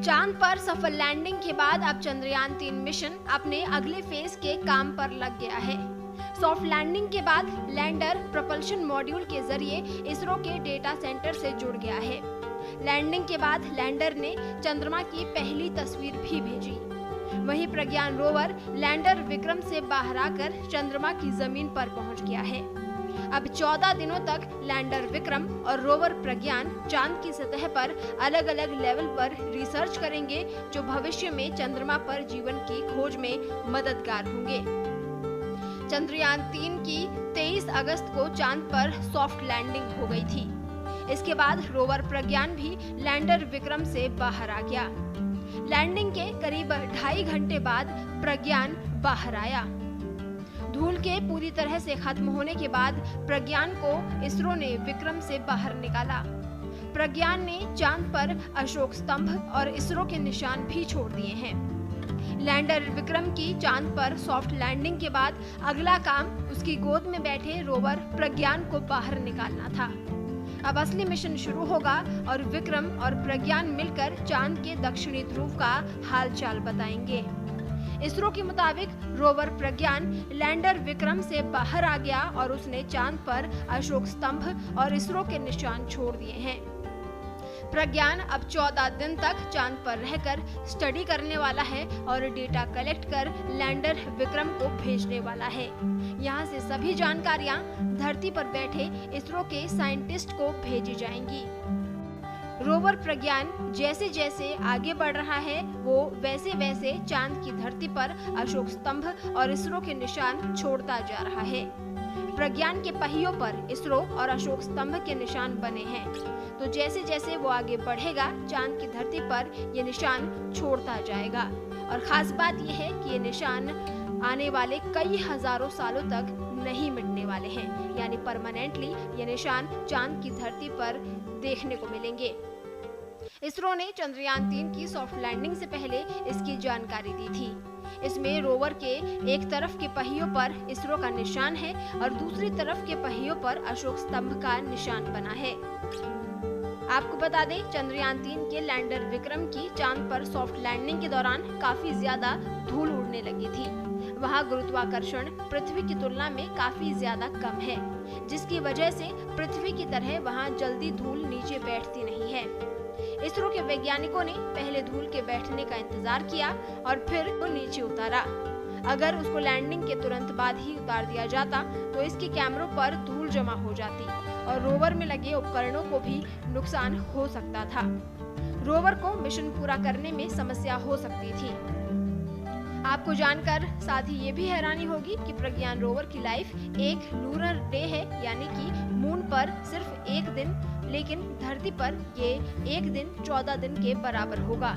चांद पर सफल लैंडिंग के बाद अब चंद्रयान-3 मिशन अपने अगले फेज के काम पर लग गया है। सॉफ्ट लैंडिंग के बाद लैंडर प्रोपल्शन मॉड्यूल के जरिए इसरो के डेटा सेंटर से जुड़ गया है। लैंडिंग के बाद लैंडर ने चंद्रमा की पहली तस्वीर भी भेजी। वहीं प्रज्ञान रोवर लैंडर विक्रम से बाहर आकर चंद्रमा की जमीन पर पहुंच गया है। अब 14 दिनों तक लैंडर विक्रम और रोवर प्रज्ञान चांद की सतह पर अलग अलग लेवल पर रिसर्च करेंगे, जो भविष्य में चंद्रमा पर जीवन की खोज में मददगार होंगे। चंद्रयान-3 की 23 अगस्त को चांद पर सॉफ्ट लैंडिंग हो गई थी। इसके बाद रोवर प्रज्ञान भी लैंडर विक्रम से बाहर आ गया। लैंडिंग के करीब 2.5 घंटे बाद प्रज्ञान बाहर आया। धूल के पूरी तरह से खत्म होने के बाद प्रज्ञान को इसरो ने विक्रम से बाहर निकाला। प्रज्ञान ने चांद पर अशोक स्तंभ और इसरो के निशान भी छोड़ दिए हैं। लैंडर विक्रम की चांद पर सॉफ्ट लैंडिंग के बाद अगला काम उसकी गोद में बैठे रोवर प्रज्ञान को बाहर निकालना था। अब असली मिशन शुरू होगा और विक्रम और प्रज्ञान मिलकर चांद के दक्षिणी ध्रुव का हालचाल बताएंगे। इसरो के मुताबिक रोवर प्रज्ञान लैंडर विक्रम से बाहर आ गया और उसने चांद पर अशोक स्तंभ और इसरो के निशान छोड़ दिए हैं। प्रज्ञान अब 14 दिन तक चांद पर रहकर स्टडी करने वाला है और डेटा कलेक्ट कर लैंडर विक्रम को भेजने वाला है। यहाँ से सभी जानकारियाँ धरती पर बैठे इसरो के साइंटिस्ट को भेजी जाएंगी। रोवर प्रज्ञान जैसे जैसे आगे बढ़ रहा है, वो वैसे वैसे चांद की धरती पर अशोक स्तंभ और इसरो के निशान छोड़ता जा रहा है। प्रज्ञान के पहियों पर इसरो और अशोक स्तंभ के निशान बने हैं, तो जैसे जैसे वो आगे बढ़ेगा चांद की धरती पर ये निशान छोड़ता जाएगा। और खास बात यह है कि ये निशान आने वाले कई हजारों सालों तक नहीं मिटने वाले हैं, यानी परमानेंटली ये निशान चांद की धरती पर देखने को मिलेंगे। इसरो ने चंद्रयान-3 की सॉफ्ट लैंडिंग से पहले इसकी जानकारी दी थी। इसमें रोवर के एक तरफ के पहियों पर इसरो का निशान है और दूसरी तरफ के पहियों पर अशोक स्तंभ का निशान बना है। आपको बता दें, चंद्रयान-3 के लैंडर विक्रम की चांद पर सॉफ्ट लैंडिंग के दौरान काफी ज्यादा धूल उड़ने लगी थी। वहाँ गुरुत्वाकर्षण पृथ्वी की तुलना में काफी ज्यादा कम है, जिसकी वजह से पृथ्वी की तरह वहाँ जल्दी धूल नीचे बैठती नहीं है। इसरो के वैज्ञानिकों ने पहले धूल के बैठने का इंतजार किया और फिर वो नीचे उतारा। अगर उसको लैंडिंग के तुरंत बाद ही उतार दिया जाता तो इसके कैमरों पर धूल जमा हो जाती और रोवर में लगे उपकरणों को भी नुकसान हो सकता था। रोवर को मिशन पूरा करने में समस्या हो सकती थी। आपको जानकर साथ ही ये भी हैरानी होगी कि प्रज्ञान रोवर की लाइफ एक लूनर डे है, यानी कि मून पर सिर्फ 1 दिन, लेकिन धरती पर ये 1 दिन 14 दिन के बराबर होगा।